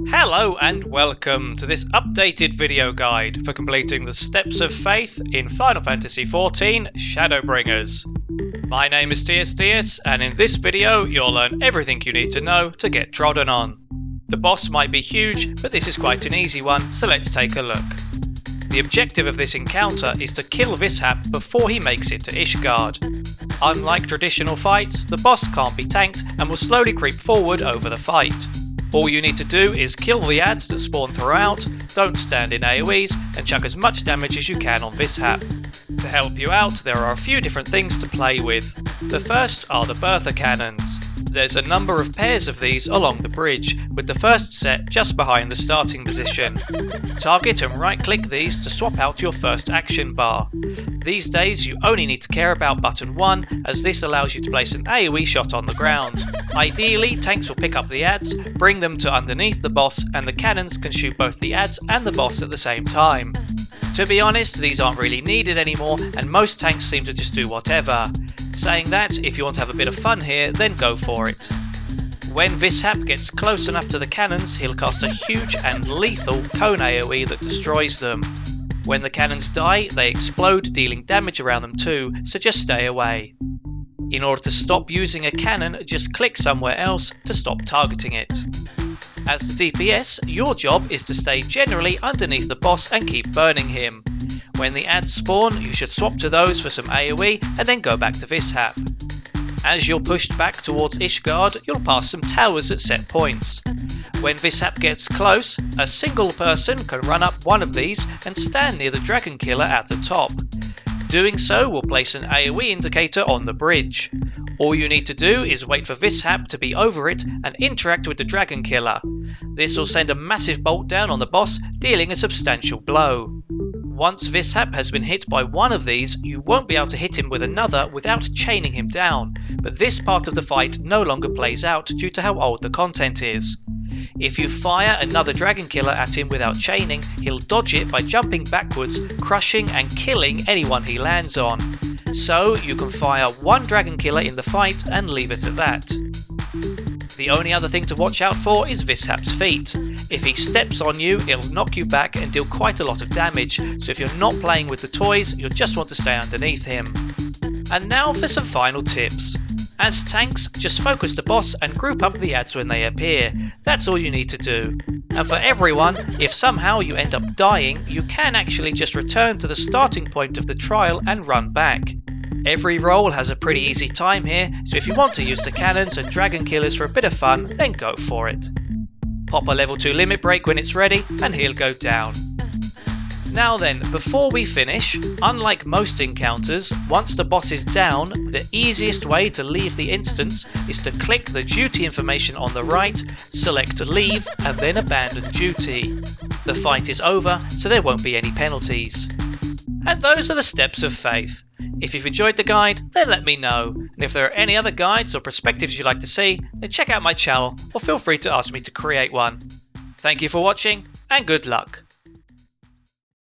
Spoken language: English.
Hello and welcome to this updated video guide for completing the Steps of Faith in Final Fantasy XIV Shadowbringers. My name is TS and in this video you'll learn everything you need to know to get trodden on. The boss might be huge, but this is quite an easy one, so let's take a look. The objective of this encounter is to kill Vishap before he makes it to Ishgard. Unlike traditional fights, the boss can't be tanked and will slowly creep forward over the fight. All you need to do is kill the adds that spawn throughout, don't stand in AoEs, and chuck as much damage as you can on Vishap. To help you out, there are a few different things to play with. The first are the Bertha Cannons. There's a number of pairs of these along the bridge, with the first set just behind the starting position. Target and right-click these to swap out your first action bar. These days you only need to care about button 1, as this allows you to place an AoE shot on the ground. Ideally, tanks will pick up the adds, bring them to underneath the boss, and the cannons can shoot both the adds and the boss at the same time. To be honest, these aren't really needed anymore, and most tanks seem to just do whatever. Saying that, if you want to have a bit of fun here, then go for it. When Vishap gets close enough to the cannons, he'll cast a huge and lethal cone AoE that destroys them. When the cannons die, they explode, dealing damage around them too, so just stay away. In order to stop using a cannon, just click somewhere else to stop targeting it. As the DPS, your job is to stay generally underneath the boss and keep burning him. When the adds spawn, you should swap to those for some AoE and then go back to Vishap. As you're pushed back towards Ishgard, you'll pass some towers at set points. When Vishap gets close, a single person can run up one of these and stand near the Dragon Killer at the top. Doing so will place an AoE indicator on the bridge. All you need to do is wait for Vishap to be over it and interact with the Dragon Killer. This will send a massive bolt down on the boss, dealing a substantial blow. Once Vishap has been hit by one of these, you won't be able to hit him with another without chaining him down, but this part of the fight no longer plays out due to how old the content is. If you fire another Dragon Killer at him without chaining, he'll dodge it by jumping backwards, crushing and killing anyone he lands on. So you can fire one Dragon Killer in the fight and leave it at that. The only other thing to watch out for is Vishap's feet. If he steps on you, it'll knock you back and deal quite a lot of damage, so if you're not playing with the toys, you'll just want to stay underneath him. And now for some final tips. As tanks, just focus the boss and group up the adds when they appear. That's all you need to do. And for everyone, if somehow you end up dying, you can actually just return to the starting point of the trial and run back. Every role has a pretty easy time here, so if you want to use the cannons and dragon killers for a bit of fun, then go for it. Pop a level 2 limit break when it's ready, and he'll go down. Now then, before we finish, unlike most encounters, once the boss is down, the easiest way to leave the instance is to click the duty information on the right, select leave, and then abandon duty. The fight is over, so there won't be any penalties. And those are the Steps of Faith. If you've enjoyed the guide, then let me know, and if there are any other guides or perspectives you'd like to see, then check out my channel or feel free to ask me to create one. Thank you for watching, and good luck.